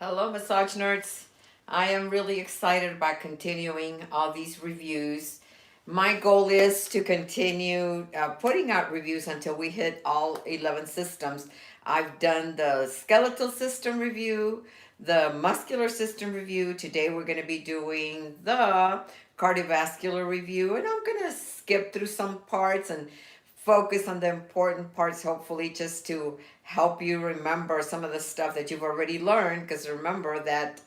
Hello, massage nerds. I am really excited about continuing all these reviews. My goal is to continue putting out reviews until we hit all 11 systems. I've done the skeletal system review, the muscular system review. Today we're going to be doing the cardiovascular review, and I'm going to skip through some parts and focus on the important parts, hopefully, just to help you remember some of the stuff that you've already learned. Because remember that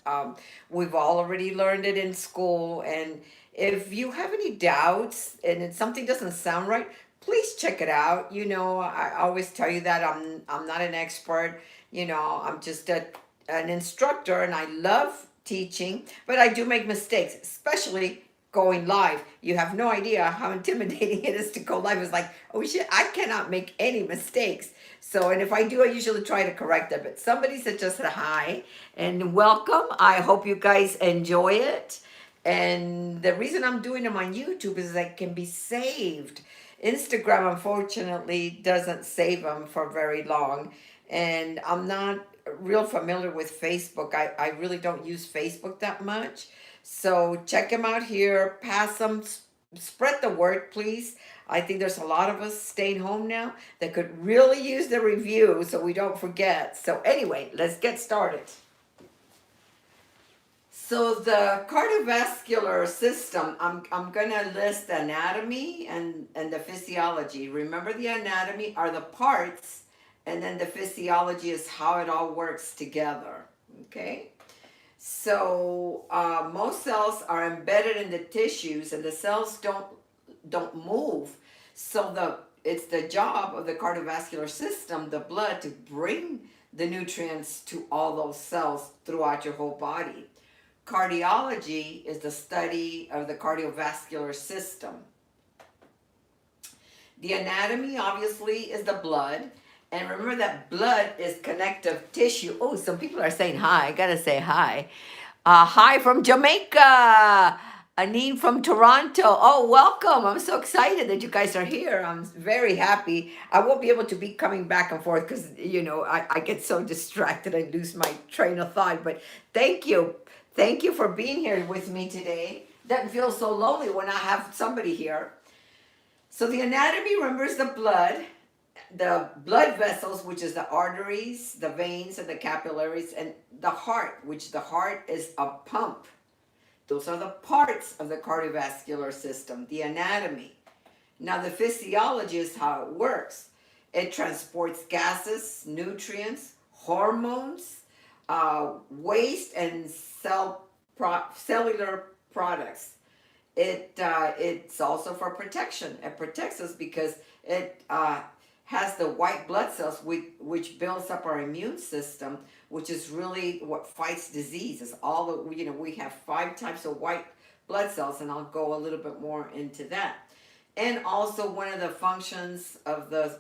we've all already learned it in school. And if you have any doubts and if something doesn't sound right, please check it out. I always tell you that I'm not an expert. I'm just an instructor, and I love teaching, but I do make mistakes, especially going live. You have no idea how intimidating it is to go live. It's like, oh shit, I cannot make any mistakes. So, and if I do, I usually try to correct them. But somebody said just hi and welcome. I hope you guys enjoy it. And the reason I'm doing them on YouTube is that can be saved. Instagram, unfortunately, doesn't save them for very long. And I'm not real familiar with Facebook. I really don't use Facebook that much. So check them out here. Pass them, spread the word, please. I think there's a lot of us staying home now that could really use the review so we don't forget. So anyway, let's get started. So the cardiovascular system, I'm going to list the anatomy and the physiology. Remember, the anatomy are the parts, and then the physiology is how it all works together. Okay? So most cells are embedded in the tissues, and the cells don't move. So it's the job of the cardiovascular system, the blood, to bring the nutrients to all those cells throughout your whole body. Cardiology is the study of the cardiovascular system. The anatomy, obviously, is the blood. And remember that blood is connective tissue. Oh, some people are saying hi. I gotta say hi. Hi from Jamaica. Anine from Toronto. Oh, welcome. I'm so excited that you guys are here. I'm very happy. I won't be able to be coming back and forth because, I get so distracted. I lose my train of thought. But thank you. Thank you for being here with me today. Doesn't feel so lonely when I have somebody here. So the anatomy, remember, is the blood vessels, which is the arteries, the veins, and the capillaries, and the heart, which the heart is a pump. Those are the parts of the cardiovascular system, the anatomy. Now, the physiology is how it works. It transports gases, nutrients, hormones, waste, and cellular products. It's also for protection. It protects us because it has the white blood cells, which builds up our immune system, which is really what fights disease. Is all the we have 5 types of white blood cells, and I'll go a little bit more into that. And also, one of the functions of the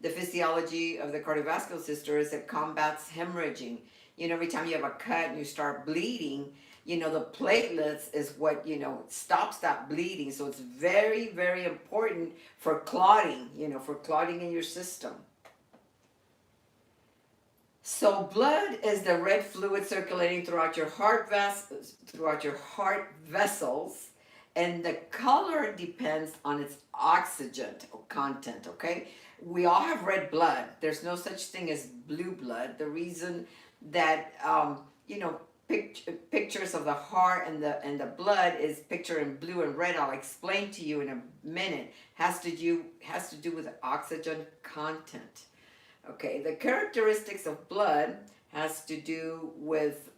physiology of the cardiovascular system is it combats hemorrhaging. Every time you have a cut and you start bleeding, the platelets is what, stops that bleeding. So it's very, very important for clotting, for clotting in your system. So blood is the red fluid circulating throughout your heart vessels, and the color depends on its oxygen content, okay? We all have red blood. There's no such thing as blue blood. The reason that pictures of the heart and the blood is pictured in blue and red. I'll explain to you in a minute. Has to do with oxygen content. Okay, the characteristics of blood has to do with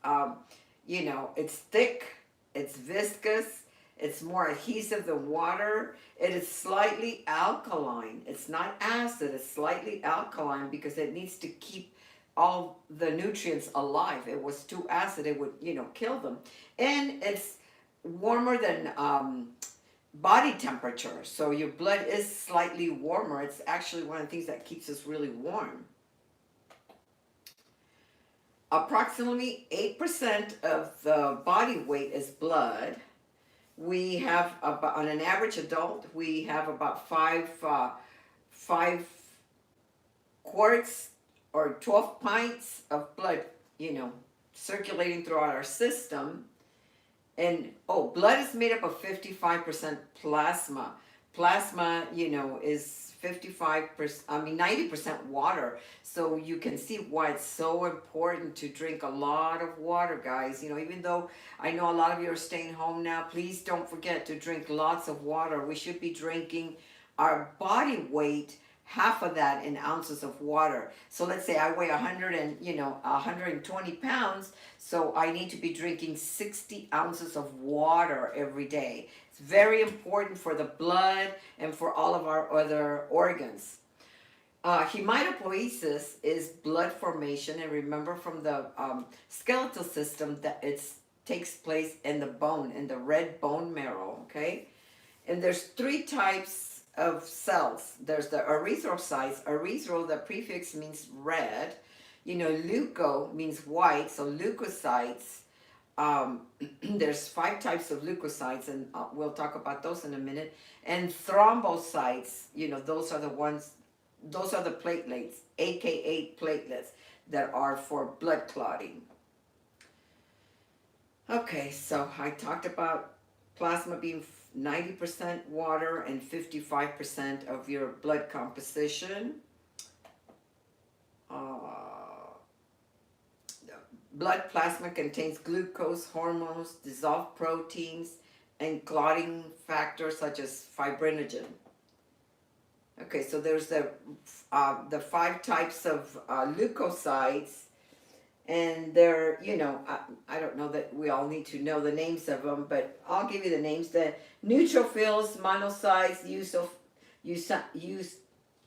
it's thick, it's viscous, it's more adhesive than water. It is slightly alkaline. It's not acid. It's slightly alkaline because it needs to keep all the nutrients alive. If it was too acid, it would, kill them. And it's warmer than body temperature. So your blood is slightly warmer. It's actually one of the things that keeps us really warm. Approximately 8% of the body weight is blood. We have about, on an average adult, we have about 5 quarts or 12 pints of blood, circulating throughout our system. And oh, blood is made up of 55% plasma. Plasma, is 55%, I mean 90% water. So you can see why it's so important to drink a lot of water, guys. Even though I know a lot of you are staying home now, please don't forget to drink lots of water. We should be drinking our body weight, half of that in ounces of water. So let's say I weigh 120 pounds, so I need to be drinking 60 ounces of water every day. It's very important for the blood and for all of our other organs. Hematopoiesis is blood formation, and remember from the skeletal system that it takes place in the bone, in the red bone marrow, okay? And there's three types of cells. There's the erythrocytes. Erythro, the prefix means red. Leuco means white, so leukocytes. There's 5 types of leukocytes, and we'll talk about those in a minute. And thrombocytes, those are the platelets, aka platelets, that are for blood clotting. Okay, so I talked about plasma being 90% water and 55% of your blood composition. Blood plasma contains glucose, hormones, dissolved proteins, and clotting factors such as fibrinogen. Okay, so there's the 5 types of leukocytes, and they're, I don't know that we all need to know the names of them, but I'll give you the names. The neutrophils, monocytes,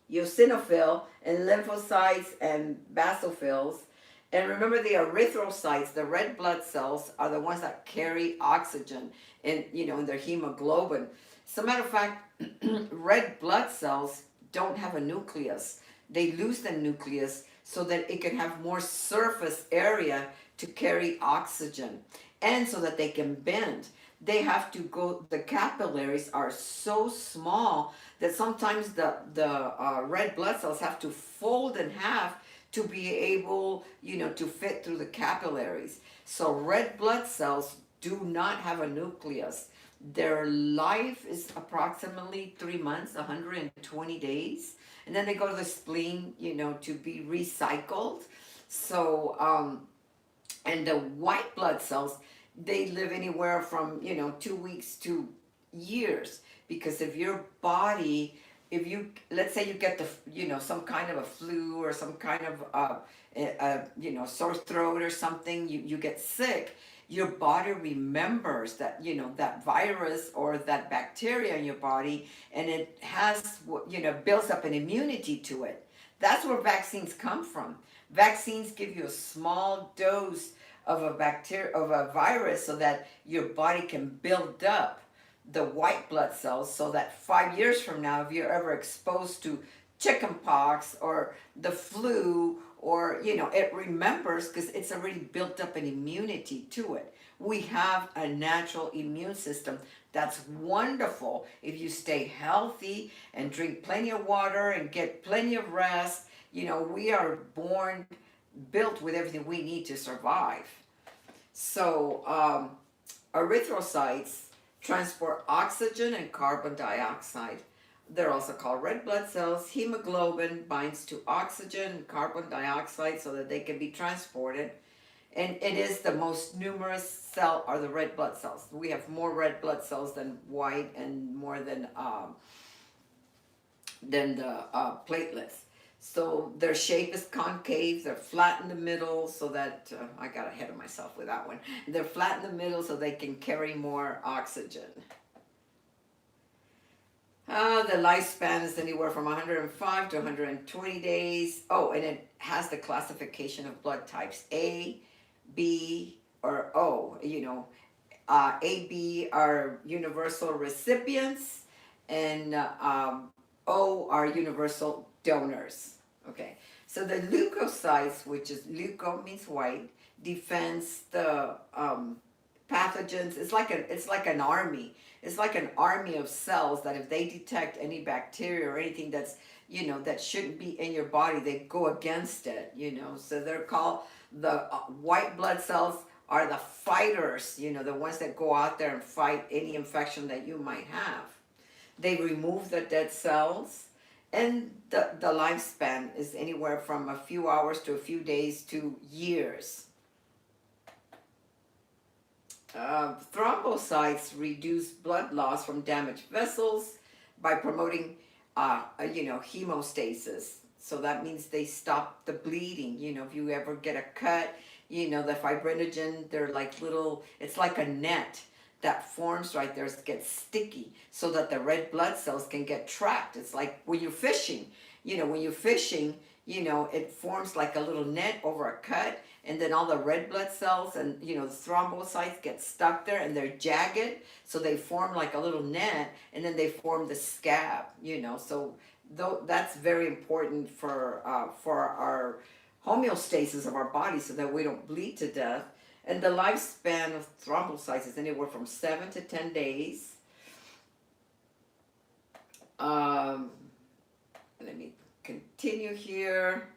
eosinophil, and lymphocytes and basophils. And remember, the erythrocytes, the red blood cells, are the ones that carry oxygen in their hemoglobin. As a matter of fact, red blood cells don't have a nucleus. They lose the nucleus so that it can have more surface area to carry oxygen, and so that they can bend. They have to go, the capillaries are so small that sometimes the red blood cells have to fold in half to be able, to fit through the capillaries. So red blood cells do not have a nucleus. Their life is approximately 3 months, 120 days. And then they go to the spleen, to be recycled. So, and the white blood cells, they live anywhere from, 2 weeks to years. Because if your body, let's say you get some kind of a flu or some kind of, sore throat or something, you get sick, your body remembers that, that virus or that bacteria in your body, and it has, builds up an immunity to it. That's where vaccines come from. Vaccines give you a small dose of a virus so that your body can build up the white blood cells, so that 5 years from now, if you're ever exposed to chickenpox or the flu, or it remembers, because it's already built up an immunity to it. We have a natural immune system that's wonderful if you stay healthy and drink plenty of water and get plenty of rest. We are built with everything we need to survive. So erythrocytes transport oxygen and carbon dioxide. They're also called red blood cells. Hemoglobin binds to oxygen and carbon dioxide so that they can be transported. And it is the most numerous cell are the red blood cells. We have more red blood cells than white, and more than the platelets. So their shape is concave. They're flat in the middle, so that I got ahead of myself with that one. They're flat in the middle so they can carry more oxygen. The lifespan is anywhere from 105 to 120 days. Oh, and it has the classification of blood types: A, B, or O. A, B are universal recipients, and O are universal donors. Okay, so the leukocytes, which is leuco means white, defends the pathogens. It's like an army. It's like an army of cells that if they detect any bacteria or anything that's that shouldn't be in your body. They go against it, so they're called the white blood cells are the fighters, the ones that go out there and fight any infection that you might have. They remove the dead cells, and the lifespan is anywhere from a few hours to a few days to years. Thrombocytes reduce blood loss from damaged vessels by promoting, hemostasis. So that means they stop the bleeding. If you ever get a cut, the fibrinogen, they're like little, it's like a net that forms right there, gets sticky so that the red blood cells can get trapped. It's like when you're fishing, it forms like a little net over a cut, and then all the red blood cells and the thrombocytes get stuck there, and they're jagged, so they form like a little net, and then they form the scab. So that's very important for our homeostasis of our body, so that we don't bleed to death. And the lifespan of thrombocytes is anywhere from 7 to 10 days. Let me continue here.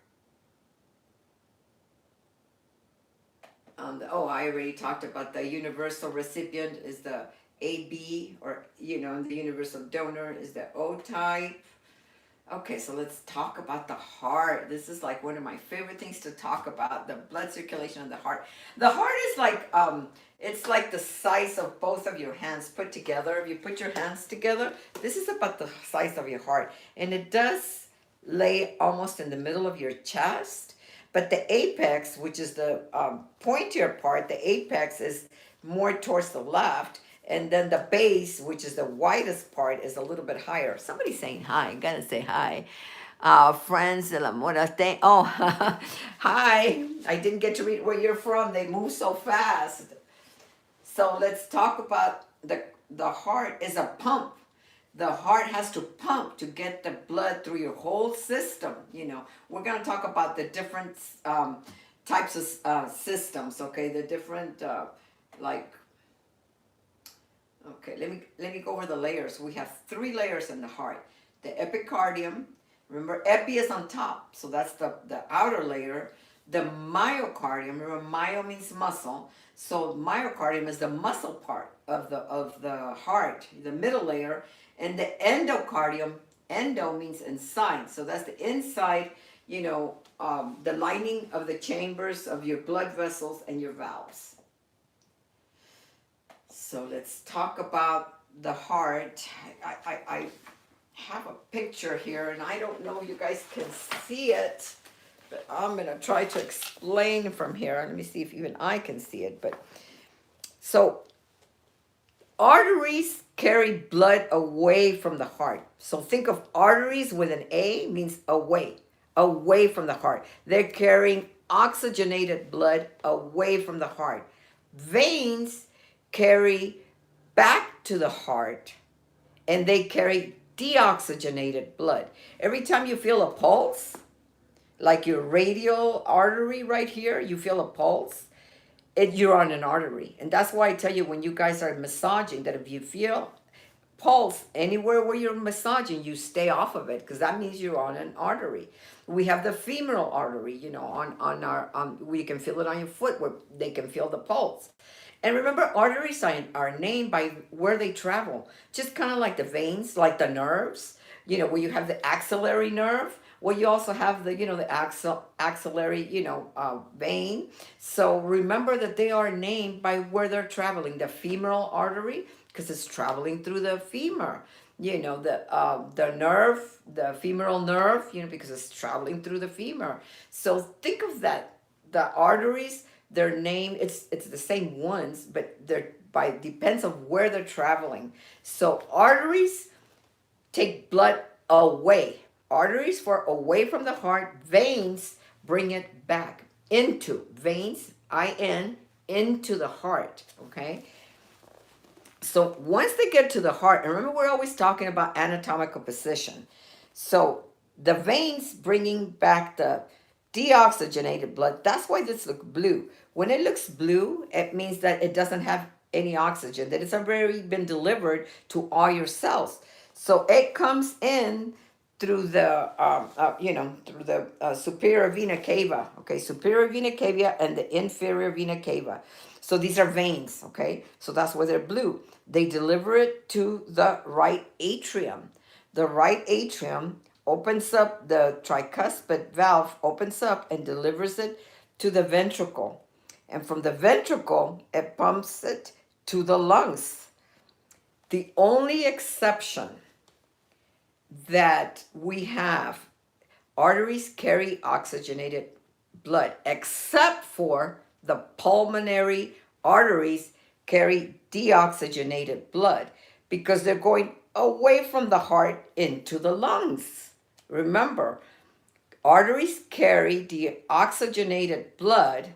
I already talked about the universal recipient is the AB, or and the universal donor is the O type. Okay, so let's talk about the heart. This is like one of my favorite things to talk about, the blood circulation of the heart. The heart is like, it's like the size of both of your hands put together. If you put your hands together, this is about the size of your heart. And it does lay almost in the middle of your chest. But the apex, which is the pointier part, the apex is more towards the left. And then the base, which is the widest part, is a little bit higher. Somebody's saying hi. I gotta say hi. Friends de la Mora. Hi. I didn't get to read where you're from. They move so fast. So let's talk about the heart is a pump. The heart has to pump to get the blood through your whole system. We're gonna talk about the different types of systems. Okay, the different Okay, let me go over the layers. We have 3 layers in the heart. The epicardium, remember epi is on top, so that's the outer layer. The myocardium, remember myo means muscle, so myocardium is the muscle part of the heart, the middle layer. And the endocardium, endo means inside, so that's the inside, the lining of the chambers of your blood vessels and your valves. So let's talk about the heart. I have a picture here, and I don't know if you guys can see it, but I'm going to try to explain from here. Let me see if even I can see it. So arteries carry blood away from the heart. So think of arteries with an A, means away from the heart. They're carrying oxygenated blood away from the heart. Veins carry back to the heart, and they carry deoxygenated blood. Every time you feel a pulse, like your radial artery right here, you feel a pulse, you're on an artery. And that's why I tell you, when you guys are massaging, that if you feel pulse anywhere where you're massaging, you stay off of it, because that means you're on an artery. We have the femoral artery, we can feel it on your foot, where they can feel the pulse. And remember, arteries are named by where they travel, just kind of like the veins, like the nerves, where you have the axillary nerve. Well, you also have the axillary, vein. So remember that they are named by where they're traveling. The femoral artery, because it's traveling through the femur. The nerve, the femoral nerve, because it's traveling through the femur. So think of that. The arteries, their name, it's the same ones, but depends on where they're traveling. So arteries take blood away. Arteries for away from the heart. Veins bring it back into, veins, I-N, into the heart, okay? So once they get to the heart, and remember we're always talking about anatomical position. So the veins bringing back the deoxygenated blood, that's why this looks blue. When it looks blue, it means that it doesn't have any oxygen, that it's already been delivered to all your cells. So it comes in through the through the superior vena cava, okay, superior vena cava and the inferior vena cava. So these are veins, okay, so that's why they're blue. They deliver it to the right atrium. The right atrium opens up, the tricuspid valve opens up and delivers it to the ventricle, and from the ventricle it pumps it to the lungs. The only exception that we have, arteries carry oxygenated blood, except for the pulmonary arteries carry deoxygenated blood because they're going away from the heart into the lungs. Remember, arteries carry deoxygenated blood,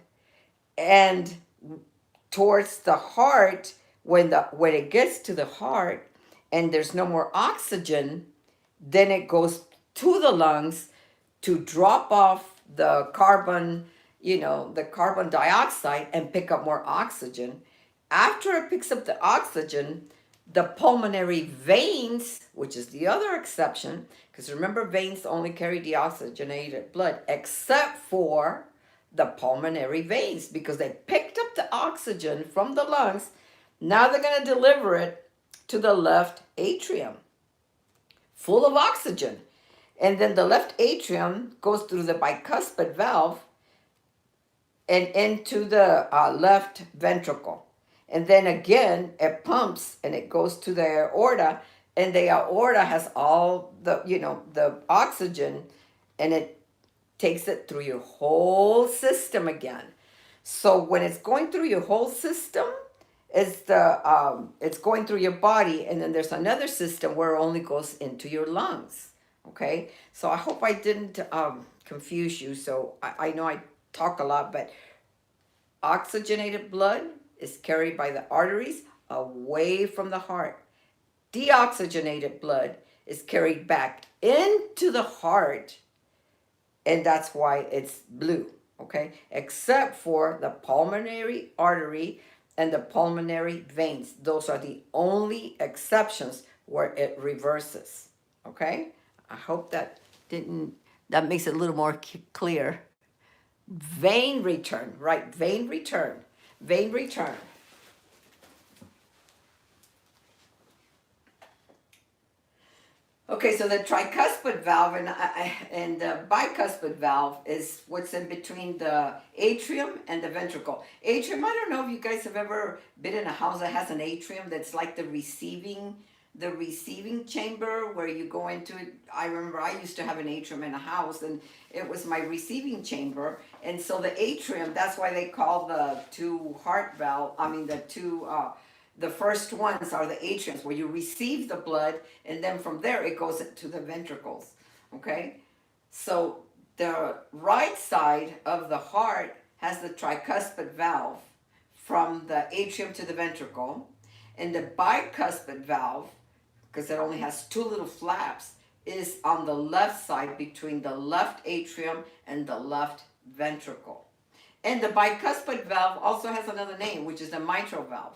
and towards the heart, when it gets to the heart and there's no more oxygen, then it goes to the lungs to drop off the carbon, the carbon dioxide, and pick up more oxygen. After it picks up the oxygen, the pulmonary veins, which is the other exception, because remember, veins only carry deoxygenated blood, except for the pulmonary veins, because they picked up the oxygen from the lungs. Now they're going to deliver it to the left atrium, full of oxygen. And then the left atrium goes through the bicuspid valve and into the left ventricle. And then again, it pumps and it goes to the aorta, and the aorta has all the, the oxygen, and it takes it through your whole system again. So when it's going through your whole system, it's going through your body, and then there's another system where it only goes into your lungs. Okay, so I hope I didn't confuse you. So I know I talk a lot, but oxygenated blood is carried by the arteries away from the heart. Deoxygenated blood is carried back into the heart, and that's why it's blue, okay? Except for the pulmonary artery and the pulmonary veins. Those are the only exceptions where it reverses, okay? I hope that makes it a little more clear. Vein return, right? Vein return, vein return. Okay, so the tricuspid valve and the bicuspid valve is what's in between the atrium and the ventricle. Atrium, I don't know if you guys have ever been in a house that has an atrium that's like the receiving chamber where you go into it. I remember I used to have an atrium in a house, and it was my receiving chamber. And so the atrium, that's why they call the two heart valve, the first ones are the atriums, where you receive the blood, and then from there it goes to the ventricles, okay? So the right side of the heart has the tricuspid valve from the atrium to the ventricle, and the bicuspid valve, because it only has two little flaps, is on the left side between the left atrium and the left ventricle. And the bicuspid valve also has another name, which is the mitral valve.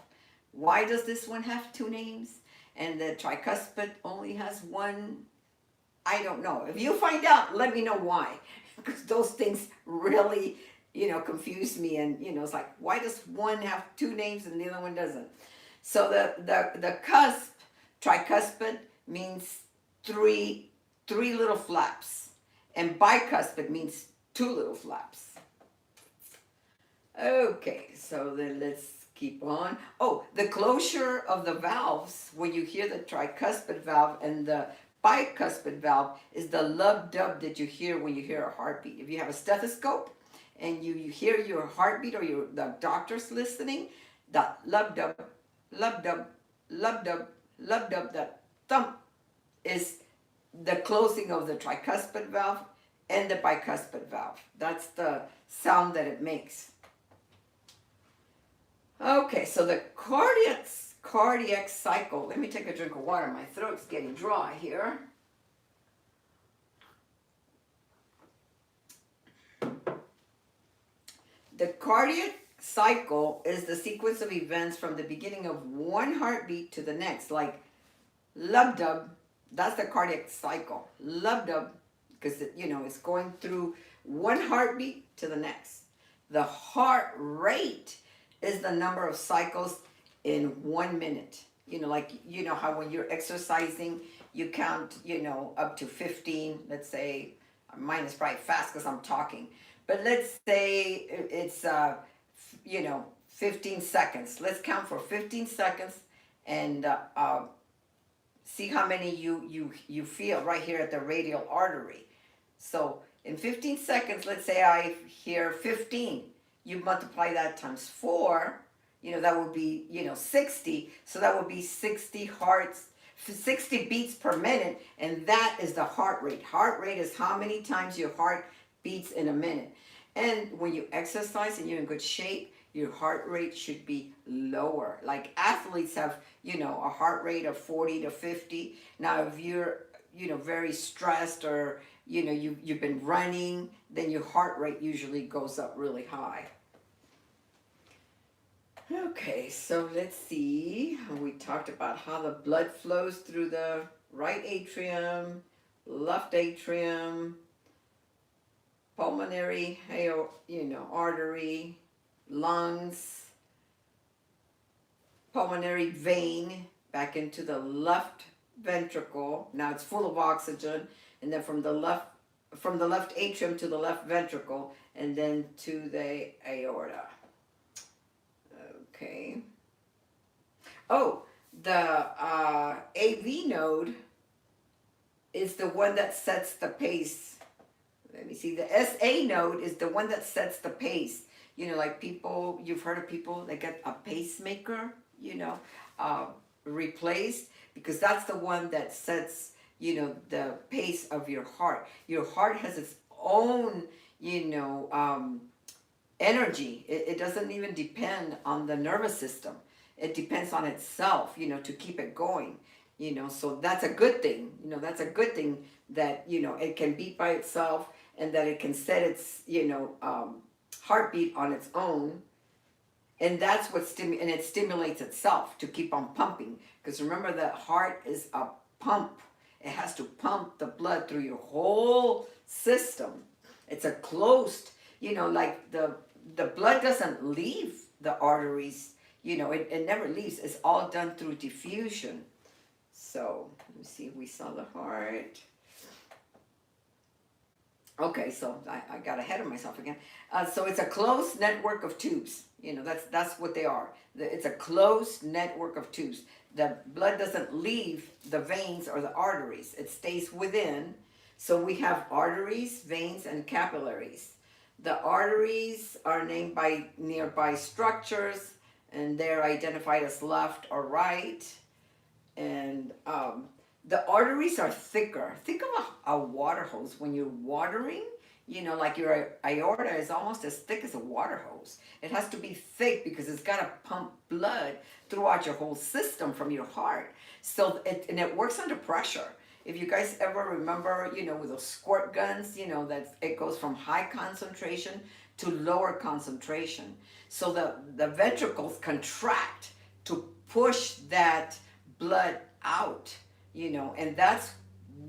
Why does this one have two names and the tricuspid only has one? I don't know. If you find out, let me know why, because those things really, confuse me. And, it's like, why does one have two names and the other one doesn't? So the cusp, tricuspid, means three little flaps, and bicuspid means two little flaps. Okay, so then let's keep on. Oh, the closure of the valves, when you hear the tricuspid valve and the bicuspid valve, is the lub-dub that you hear when you hear a heartbeat. If you have a stethoscope and you hear your heartbeat, or the doctor's listening, that lub-dub, lub-dub, lub-dub, lub-dub, that thump is the closing of the tricuspid valve and the bicuspid valve. That's the sound that it makes. Okay, so the cardiac cycle. Let me take a drink of water. My throat's getting dry here. The cardiac cycle is the sequence of events from the beginning of one heartbeat to the next, like lub-dub, That's the cardiac cycle. Love the, because it's going through one heartbeat to the next. The heart rate is the number of cycles in 1 minute. Like how when you're exercising, you count up to 15. Let's say mine is probably fast because I'm talking, but let's say it's 15 seconds. Let's count for 15 seconds and see how many you feel right here at the radial artery. So in 15 seconds, let's say I hear 15. You multiply that times 4, that would be 60. So that would be 60 beats per minute, and that is the heart rate. Heart rate is how many times your heart beats in a minute. And when you exercise and you're in good shape, your heart rate should be lower. Like athletes have, a heart rate of 40 to 50. Now, if you're, very stressed or, you've been running, then your heart rate usually goes up really high. Okay, so let's see. We talked about how the blood flows through the right atrium, left atrium, pulmonary, artery, lungs, pulmonary vein back into the left ventricle. Now it's full of oxygen, and then from the left atrium to the left ventricle, and then to the aorta. Okay. Oh, the AV node is the one that sets the pace. Let me see. The SA node is the one that sets the pace. Like people, you've heard of people that get a pacemaker, replaced, because that's the one that sets, the pace of your heart. Your heart has its own, energy. It doesn't even depend on the nervous system. It depends on itself, to keep it going. So that's a good thing. That's a good thing that, it can beat by itself and that it can set its, heartbeat on its own. And that's what and it stimulates itself to keep on pumping. Because remember, the heart is a pump. It has to pump the blood through your whole system. It's a closed, like the blood doesn't leave the arteries. It never leaves. It's all done through diffusion. So let me see, we saw the heart. Okay, so I got ahead of myself again. So it's a closed network of tubes. That's what they are. It's a closed network of tubes. The blood doesn't leave the veins or the arteries. It stays within. So we have arteries, veins, and capillaries. The arteries are named by nearby structures, and they're identified as left or right. And the arteries are thicker. Think of a water hose. When you're watering, like your aorta is almost as thick as a water hose. It has to be thick because it's got to pump blood throughout your whole system from your heart. So it works under pressure. If you guys ever remember, with those squirt guns, that it goes from high concentration to lower concentration. So the ventricles contract to push that blood out, and that's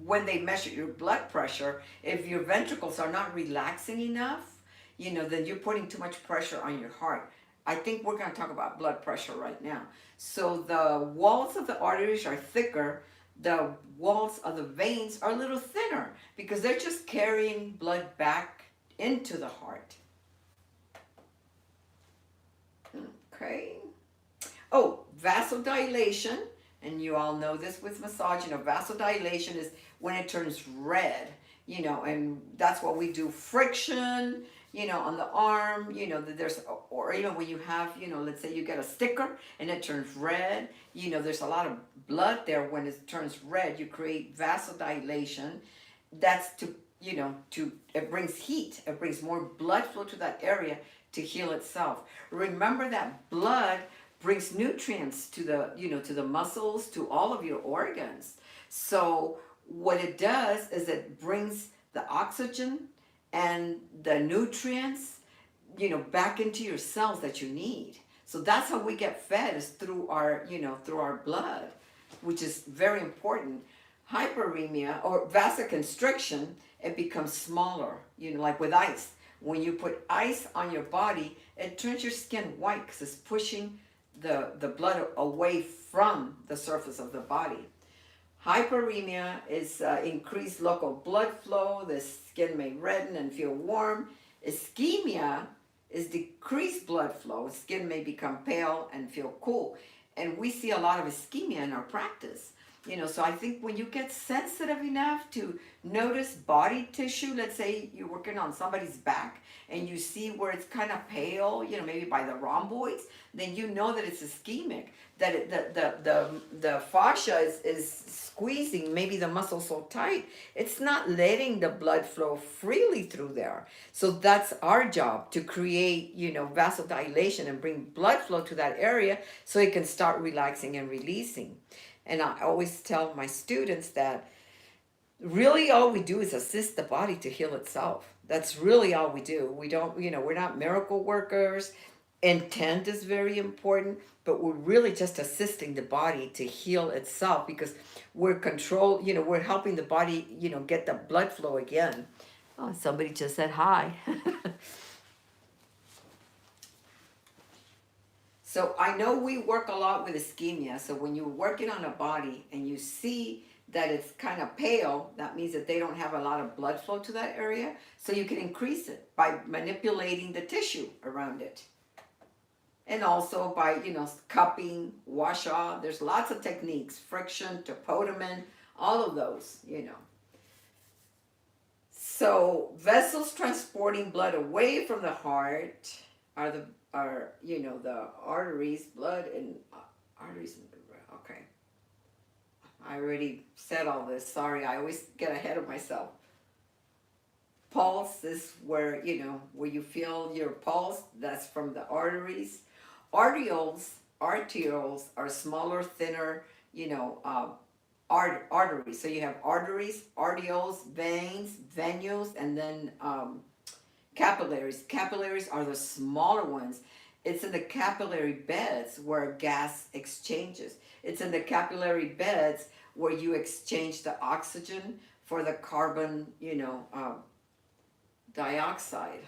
when they measure your blood pressure. If your ventricles are not relaxing enough, then you're putting too much pressure on your heart. I think we're going to talk about blood pressure right now. So the walls of the arteries are thicker. The walls of the veins are a little thinner because they're just carrying blood back into the heart. Okay. Oh, vasodilation. And you all know this with massage. Vasodilation is when it turns red, and that's what we do. Friction, on the arm, there's, or even when you have, let's say you get a sticker and it turns red, there's a lot of blood there. When it turns red, you create vasodilation. That's to, it brings heat. It brings more blood flow to that area to heal itself. Remember that blood brings nutrients to the muscles, to all of your organs. So what it does is it brings the oxygen and the nutrients, back into your cells that you need. So that's how we get fed, is through our blood, which is very important. Hyperemia or vasoconstriction, it becomes smaller, like with ice. When you put ice on your body, it turns your skin white because it's pushing the blood away from the surface of the body. Hyperemia is increased local blood flow. The skin may redden and feel warm. Ischemia is decreased blood flow. Skin may become pale and feel cool. And we see a lot of ischemia in our practice. So I think when you get sensitive enough to notice body tissue, let's say you're working on somebody's back and you see where it's kind of pale, maybe by the rhomboids, then you know that it's ischemic, that the fascia is squeezing maybe the muscle so tight, it's not letting the blood flow freely through there. So that's our job, to create, vasodilation and bring blood flow to that area so it can start relaxing and releasing. And I always tell my students that really all we do is assist the body to heal itself. That's really all we do. We don't, we're not miracle workers. Intent is very important, but we're really just assisting the body to heal itself because we're we're helping the body, get the blood flow again. Oh, somebody just said hi. So I know we work a lot with ischemia. So when you're working on a body and you see that it's kind of pale, that means that they don't have a lot of blood flow to that area. So you can increase it by manipulating the tissue around it. And also by, cupping, wash off. There's lots of techniques, friction, tapotamen, all of those, So vessels transporting blood away from the heart are the arteries, blood and arteries. Okay. I already said all this. Sorry, I always get ahead of myself. Pulse is where you feel your pulse. That's from the arteries. Arterioles are smaller, thinner, arteries. So you have arteries, arterioles, veins, venules, and then capillaries. Capillaries are the smaller ones. It's in the capillary beds where gas exchanges. It's in the capillary beds where you exchange the oxygen for the carbon, dioxide.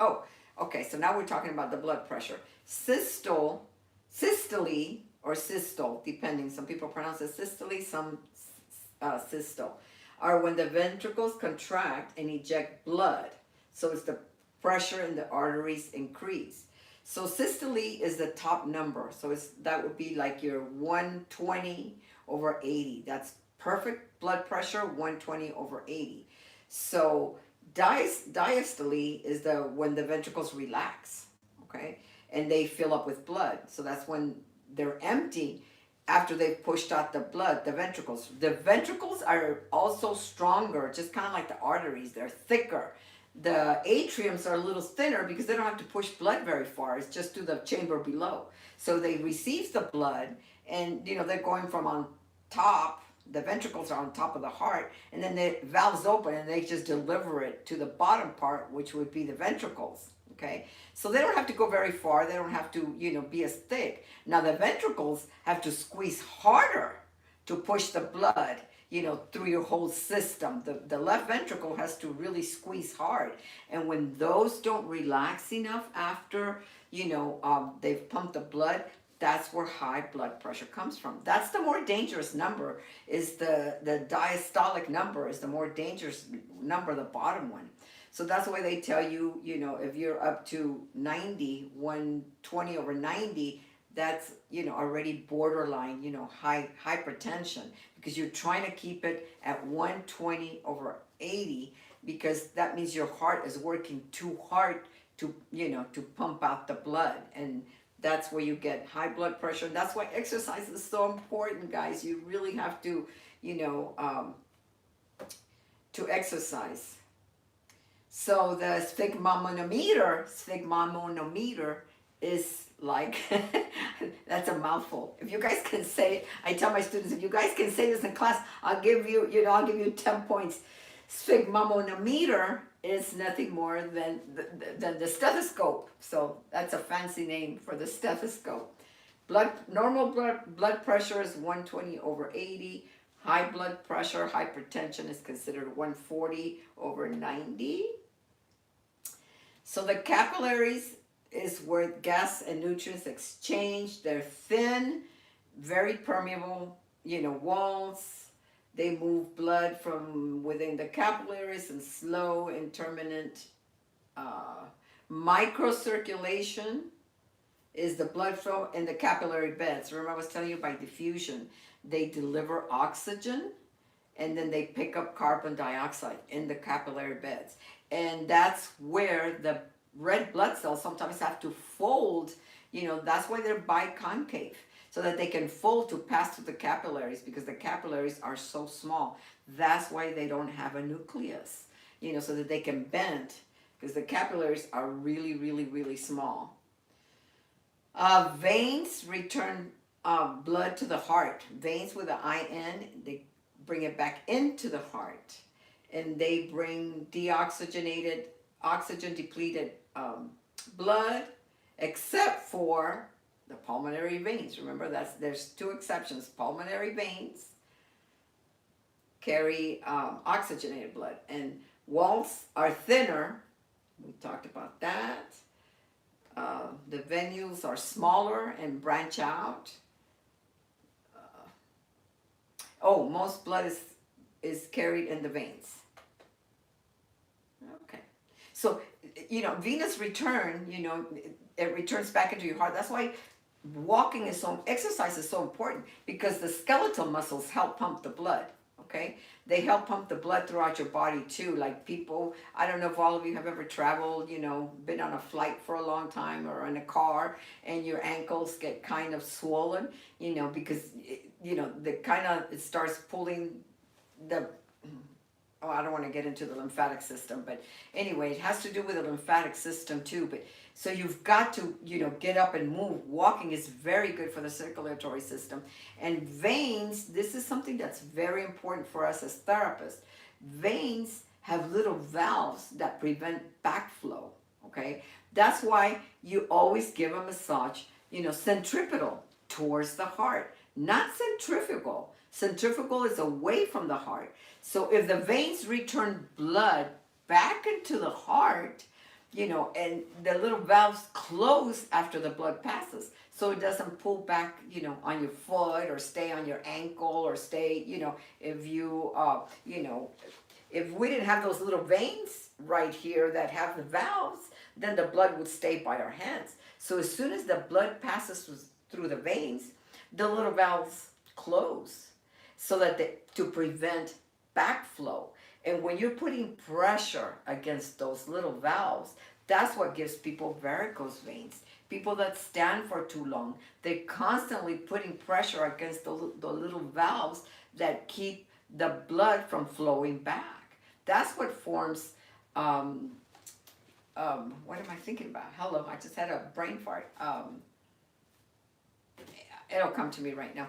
Oh, okay, so now we're talking about the blood pressure. Systole, or systole, depending. Some people pronounce it systole, some systole, are when the ventricles contract and eject blood. So it's the pressure in the arteries increase. So systole is the top number. So that would be like your 120 over 80. That's perfect blood pressure, 120 over 80. So diastole is when the ventricles relax, okay? And they fill up with blood. So that's when they're empty after they've pushed out the blood, the ventricles. The ventricles are also stronger, just kind of like the arteries. They're thicker. The atriums are a little thinner because they don't have to push blood very far. It's just through the chamber below. So they receive the blood and, they're going from on top. The ventricles are on top of the heart, and then the valves open and they just deliver it to the bottom part, which would be the ventricles. Okay, so they don't have to go very far. They don't have to, be as thick. Now the ventricles have to squeeze harder to push the blood, through your whole system. The left ventricle has to really squeeze hard. And when those don't relax enough after, they've pumped the blood, that's where high blood pressure comes from. That's the more dangerous number, is the diastolic number is the more dangerous number, the bottom one. So that's why they tell you, if you're up to 90, 120 over 90, that's, already borderline, hypertension, because you're trying to keep it at 120 over 80, because that means your heart is working too hard to, to pump out the blood. And that's where you get high blood pressure. And that's why exercise is so important, guys. You really have to, to exercise. So the sphygmomanometer is like, that's a mouthful. If you guys can say it, I tell my students, if you guys can say this in class, I'll give you, I'll give you 10 points. Sphygmomanometer is nothing more than the stethoscope. So that's a fancy name for the stethoscope. Normal blood pressure is 120 over 80. High blood pressure, hypertension is considered 140 over 90. So the capillaries is where gas and nutrients exchange. They're thin, very permeable, walls. They move blood from within the capillaries in slow, intermittent microcirculation is the blood flow in the capillary beds. Remember I was telling you by diffusion, they deliver oxygen and then they pick up carbon dioxide in the capillary beds. And that's where the red blood cells sometimes have to fold, that's why they're biconcave, so that they can fold to pass through the capillaries because the capillaries are so small. That's why they don't have a nucleus, so that they can bend because the capillaries are really, really, really small. Veins return blood to the heart. Veins with an IN, they bring it back into the heart. And they bring deoxygenated, oxygen depleted blood, except for the pulmonary veins. Remember, there's two exceptions. Pulmonary veins carry oxygenated blood, and walls are thinner. We talked about that. The venules are smaller and branch out. Most blood is carried in the veins. Okay. So, venous return, it returns back into your heart. That's why exercise is so important, because the skeletal muscles help pump the blood. Okay, they help pump the blood throughout your body too. Like people, I don't know if all of you have ever traveled, been on a flight for a long time or in a car, and your ankles get kind of swollen, because it starts pulling the, I don't want to get into the lymphatic system, but anyway, it has to do with the lymphatic system too. But so you've got to, get up and move. Walking is very good for the circulatory system. And veins, this is something that's very important for us as therapists. Veins have little valves that prevent backflow, okay? That's why you always give a massage, centripetal towards the heart, not centrifugal. Centrifugal is away from the heart. So if the veins return blood back into the heart, and the little valves close after the blood passes, so it doesn't pull back, on your foot or stay on your ankle or stay, if you, if we didn't have those little veins right here that have the valves, then the blood would stay by our hands. So as soon as the blood passes through the veins, the little valves close so that to prevent backflow. And when you're putting pressure against those little valves, that's what gives people varicose veins. People that stand for too long, they're constantly putting pressure against the little valves that keep the blood from flowing back. That's what forms, what am I thinking about? Hello, I just had a brain fart. It'll come to me right now.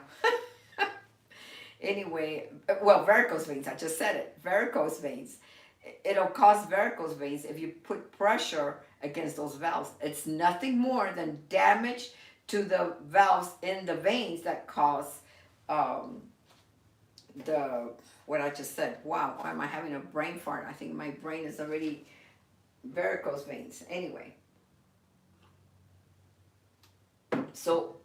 Anyway, varicose veins, I just said it, varicose veins. It'll cause varicose veins if you put pressure against those valves. It's nothing more than damage to the valves in the veins that cause what I just said. Wow, why am I having a brain fart? I think my brain is already varicose veins. Anyway. So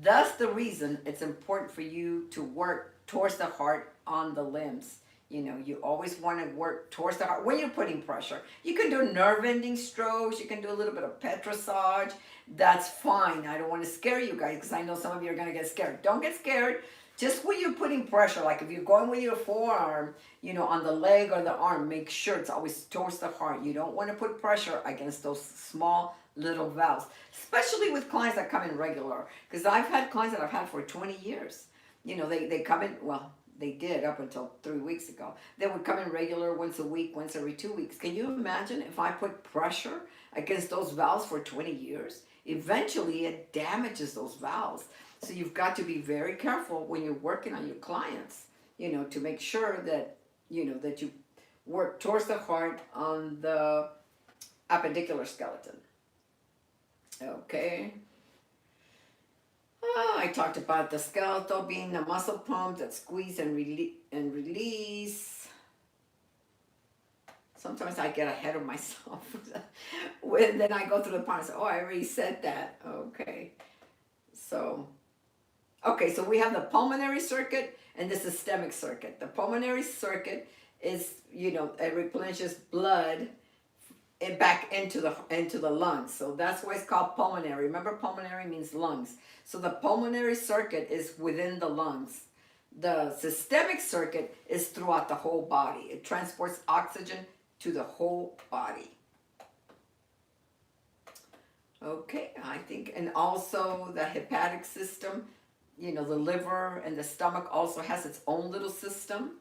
that's the reason it's important for you to work towards the heart on the limbs. You always want to work towards the heart when you're putting pressure. You can do nerve ending strokes. You can do a little bit of petrissage. That's fine. I don't want to scare you guys because I know some of you are going to get scared. Don't get scared. Just when you're putting pressure, like if you're going with your forearm, on the leg or the arm, make sure it's always towards the heart. You don't want to put pressure against those small little valves, especially with clients that come in regular. Because I've had clients that I've had for 20 years. They come in, they did up until 3 weeks ago. They would come in regular once a week, once every 2 weeks. Can you imagine if I put pressure against those valves for 20 years? Eventually it damages those valves. So you've got to be very careful when you're working on your clients, to make sure that, that you work towards the heart on the appendicular skeleton. Okay. I talked about the skeletal being the muscle pump that squeeze and release. Sometimes I get ahead of myself. When then I go through the part and say, oh, I already said that. Okay. So, okay, so we have the pulmonary circuit and the systemic circuit. The pulmonary circuit is, it replenishes blood back into the lungs. So that's why it's called pulmonary. Remember, pulmonary means lungs. So the pulmonary circuit is within the lungs. The systemic circuit is throughout the whole body. It transports oxygen to the whole body. Okay, I think, and also the hepatic system, the liver and the stomach also has its own little system.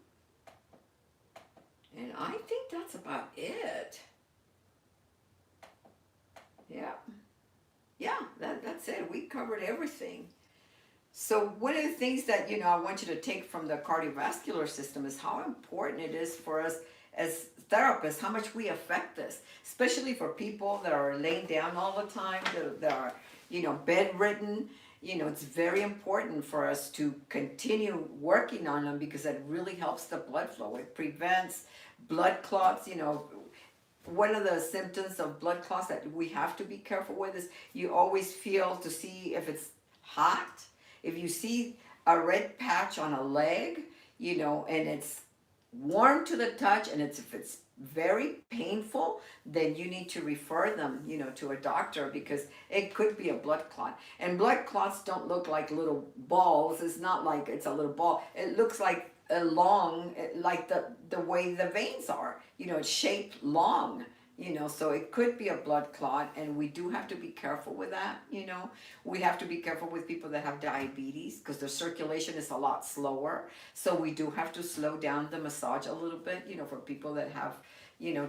And I think that's about it. Yeah. Yeah, that's it. We covered everything. So one of the things that, I want you to take from the cardiovascular system is how important it is for us as therapists, how much we affect this, especially for people that are laying down all the time, that are, bedridden. It's very important for us to continue working on them because it really helps the blood flow. It prevents blood clots. One of the symptoms of blood clots that we have to be careful with is you always feel to see if it's hot. If you see a red patch on a leg, and it's warm to the touch, and if it's very painful, then you need to refer them, to a doctor because it could be a blood clot. And blood clots don't look like little balls. It's not like it's a little ball. It looks like a long, like the way the veins are. It's shaped long. So it could be a blood clot, and we do have to be careful with that. We have to be careful with people that have diabetes because their circulation is a lot slower. So we do have to slow down the massage a little bit, for people that have,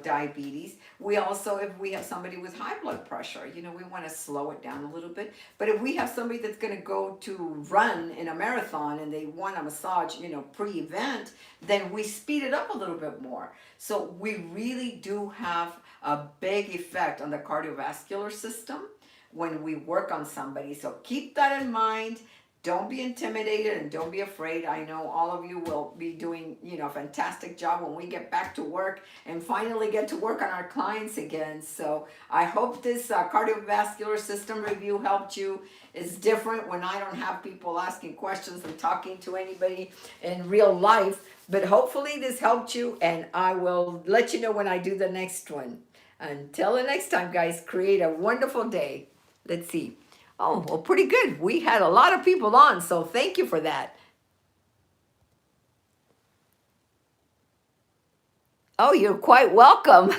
diabetes. We also, if we have somebody with high blood pressure, we want to slow it down a little bit. But if we have somebody that's going to go to run in a marathon and they want a massage, pre-event, then we speed it up a little bit more. So we really do have a big effect on the cardiovascular system when we work on somebody. So keep that in mind. Don't be intimidated and don't be afraid. I know all of you will be doing, a fantastic job when we get back to work and finally get to work on our clients again. So I hope this cardiovascular system review helped you. It's different when I don't have people asking questions and talking to anybody in real life. But hopefully this helped you, and I will let you know when I do the next one. Until the next time, guys, create a wonderful day. Let's see. Oh, well, pretty good. We had a lot of people on, so thank you for that. Oh, you're quite welcome.